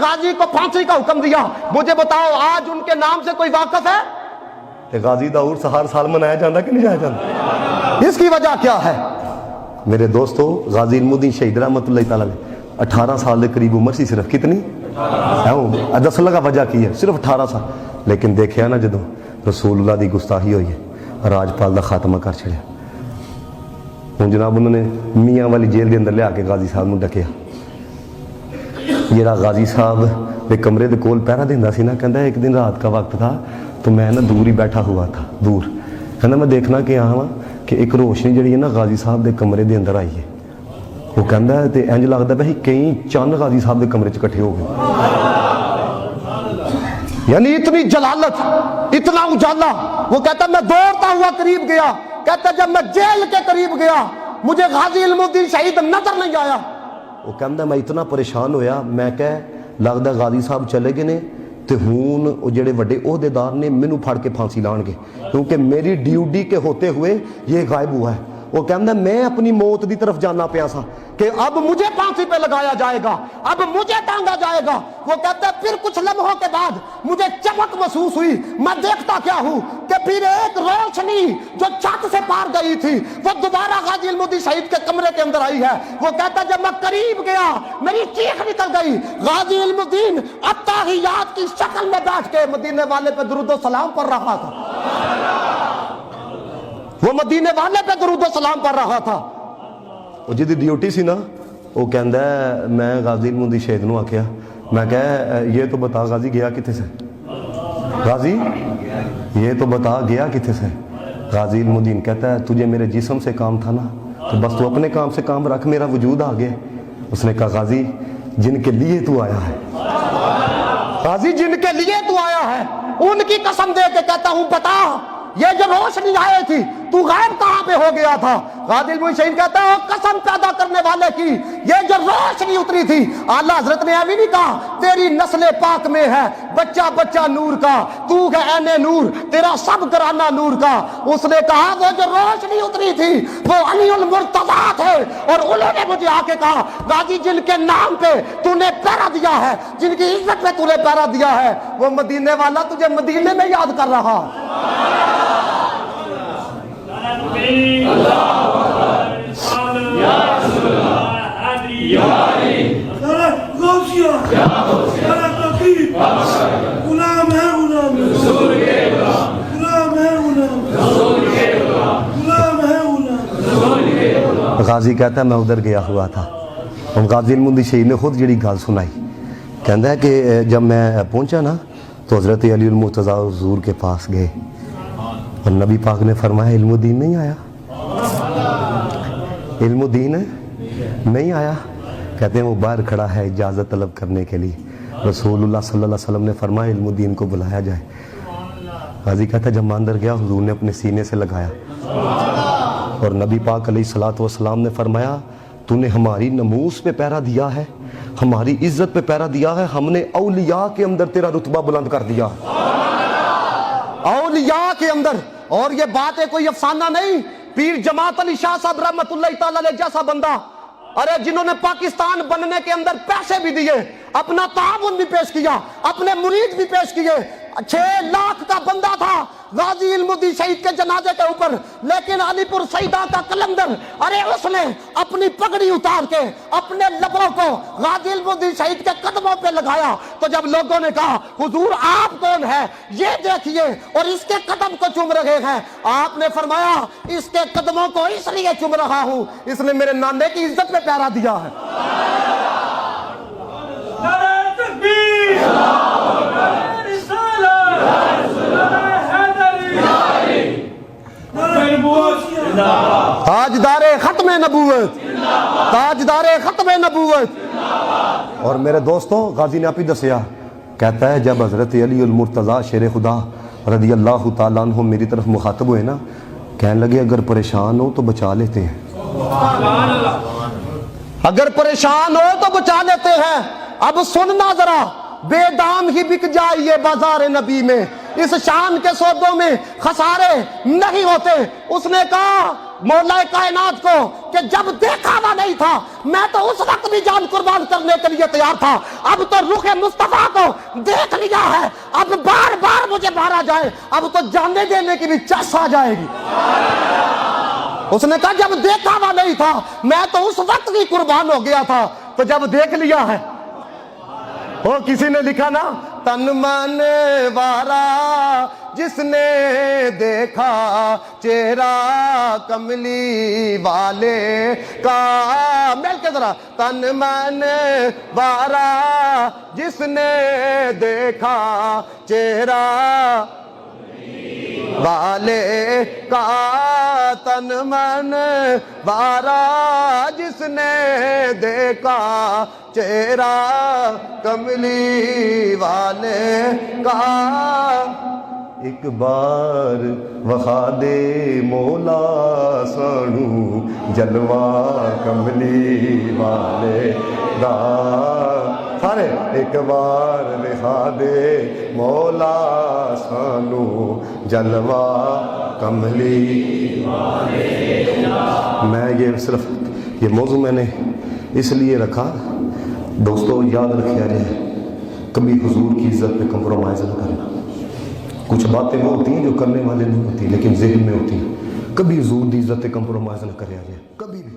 غازی کو پھانسی کا حکم دیا. مجھے بتاؤ آج ان کے نام سے کوئی واقف ہے؟ غازی دا عرس ہر سال منایا جاتا کہ نہیں جایا جاتا؟ اس کی وجہ کیا ہے میرے دوستو؟ غازی علم الدین شہید رحمت اللہ تعالیٰ نے 18 سال کے قریب عمر سی صرف. کتنی دس لگا وجہ کی ہے صرف 18 سال. لیکن دیکھیا نا جدو رسول اللہ دی گستاخی ہوئی ہے راجپال دا خاتمہ کر چھڑیا. ہوں جناب انہوں نے میاں والی جیل دے اندر لے آ کے غازی صاحب نو ڈکیا. جیڑا غازی صاحب دے کمرے دے کول پہرا دیندا سی نا کہندا ایک دن رات کا وقت تھا تو میں نا دور ہی بیٹھا ہوا تھا دور. کہندا میں دیکھنا کہ ہاں کہ ایک روشنی جڑی ہے نا غازی صاحب دے کمرے دے اندر آئی ہے. وہ کہندا ہے تے انج لگدا پیا کئی چند غازی صاحب دے کمرے چ اکٹھے ہو گئے. یعنی اتنی جلالت اتنا اجالا. وہ کہتا میں دوڑتا ہوا قریب گیا. کہتا جب میں جیل کے قریب گیا مجھے غازی علم الدین شہید نظر نہیں آیا. وہ کہندا میں اتنا پریشان ہویا میں کہ لگدا غازی صاحب چلے گئے نے تے ہون وہ جڑے وڈے عہدے دار نے مینوں پھڑ کے پھانسی لان گے کیونکہ میری ڈیوٹی کے ہوتے ہوئے یہ غائب ہوا ہے. وہ کہندا میں اپنی موت دی طرف جانا پیا سا کہ اب مجھے پھانسی پہ لگایا جائے گا اب مجھے ٹانگا جائے گا. وہ کہتا ہے پھر کچھ لمحوں کے بعد مجھے چمک محسوس ہوئی. میں دیکھتا کیا ہوں کہ پھر ایک روشنی جو چھت سے پار گئی تھی وہ دوبارہ غازی علم الدین شہید کے کمرے کے اندر آئی ہے. وہ کہتا ہے جب میں قریب گیا میری چیخ نکل گئی. غازی علم الدین التحیات کی شکل میں بیٹھ کے مدینے والے پہ درود و سلام پڑھ رہا تھا. وہ مدینے والے پہ درود و سلام پڑھ رہا تھا. وہ جدی ڈیوٹی سی نا وہ کہندا ہے میں غازی علم الدین شہید نو آکھیا میں کہا یہ تو بتا غازی گیا کتے سے؟ غازی یہ تو بتا گیا کتے سے؟ غازی علم الدین کہتا ہے تجھے میرے جسم سے کام تھا نا تو بس تو اپنے کام سے کام رکھ میرا وجود آ گیا. اس نے کہا غازی جن کے لیے تو آیا ہے غازی جن کے لیے تو آیا ہے ان کی قسم دے کے کہتا ہوں بتا یہ جو روشنی آئی تھی تو غائب کہاں پہ ہو گیا تھا؟ غازی علم الدین شہید کہتا ہے قسم پیدا کرنے والے کی یہ جو روشنی اتری تھی اعلیٰ حضرت نے ابھی نہیں کہا تیری نسل پاک میں ہے بچہ بچہ نور کا تو ہے عین نور تیرا سب گرانہ نور کا. اس نے کہا وہ جو روشنی اتری تھی وہ علی المرتضیٰ تھے اور انہوں نے مجھے آ کے کہا غازی جن کے نام پہ تو نے پہرا دیا ہے جن کی عزت پہ تو نے پہرا دیا ہے وہ مدینے والا تجھے مدینے میں یاد کر رہا. غازی کہتا ہے میں ادھر گیا ہوا تھا. غازی علم الدین شہید نے خود جڑی گل سنائی کہندا ہے کہ جب میں پہنچا نا تو حضرت علی المرتضیٰ حضور کے پاس گئے اور نبی پاک نے فرمایا علم الدین نہیں آیا علم الدین نہیں آیا. کہتے ہیں وہ باہر کھڑا ہے اجازت طلب کرنے کے لیے. رسول اللہ صلی اللہ علیہ وسلم نے فرمایا علم الدین کو بلایا جائے. غازی کہتا ہے جب میں اندر گیا حضور نے اپنے سینے سے لگایا اور نبی پاک علیہ الصلوۃ والسلام نے فرمایا تو نے ہماری ناموس پہ پہرا دیا ہے ہماری عزت پہ پہرا دیا ہے ہم نے اولیاء کے اندر تیرا رتبہ بلند کر دیا اولیاء کے اندر. اور یہ بات ہے کوئی افسانہ نہیں. پیر جماعت علی شاہ صاحب رحمت اللہ تعالی علیہ جیسا بندہ ارے جنہوں نے پاکستان بننے کے اندر پیسے بھی دیے اپنا تعاون بھی پیش کیا اپنے مرید بھی پیش کیے 6 لاکھ کا بندہ تھا غازی علم الدین شہید کے جنازے کے اوپر. لیکن علی پور سیدہ کا قلندر ارے اس نے اپنی پگڑی اتار کے اپنے لبوں کو غازی علم الدین شہید کے قدموں پہ لگایا. تو جب لوگوں نے کہا حضور آپ کون ہے یہ دیکھیے اور اس کے قدم کو چوم رہے ہیں آپ نے فرمایا اس کے قدموں کو اس لیے چوم رہا ہوں اس نے میرے نانے کی عزت پہ پہرا دیا ہے. تاجدار ختم نبوت تاجدار ختم نبوت. اور میرے دوستوں غازی نے آپ ہی دسیا کہتا ہے جب حضرت علی المرتضیٰ شیر خدا رضی اللہ تعالیٰ عنہ میری طرف مخاطب ہوئے نا کہنے لگے اگر پریشان ہو تو بچا لیتے ہیں اگر پریشان ہو تو بچا لیتے ہیں. اب سننا ذرا بے دام ہی بک جائیے بازار نبی میں اس شان کے سودوں میں خسارے نہیں ہوتے. اس نے کہا مولا کائنات کو کہ جب دیکھا ہوا نہیں تھا میں تو اس وقت بھی جان قربان کرنے کے لیے تیار تھا، اب تو رخ مصطفیٰ کو دیکھ لیا ہے، اب بار بار مجھے مارا جائے اب تو جانے دینے کی بھی چس آ جائے گی۔ اس نے کہا جب دیکھا ہوا نہیں تھا میں تو اس وقت بھی قربان ہو گیا تھا، تو جب دیکھ لیا ہے، وہ کسی نے لکھا نا، تن من وارا جس نے دیکھا چہرہ کملی والے کا، مل کے ذرا، تن من وارا جس نے دیکھا چہرہ والے کا، تن من وارا جس نے دیکھا چہرہ کملی والے کا، ایک بار وخا دے مولا سانو جلوہ کملی والے دا، سارے ایک بار دکھا دے مولا سانو جلوہ کملی والے دا۔ میں یہ صرف یہ موضوع میں نے اس لیے رکھا، دوستو یاد رکھیا جائے کبھی حضور کی عزت پہ کمپرومائز نہ کرنا۔ کچھ باتیں وہ ہوتی ہیں جو کرنے والے نہیں ہوتی لیکن ذہن میں ہوتی ہیں، کبھی حضور کی عزت پہ کمپرومائز نہ کریا جائے کبھی بھی۔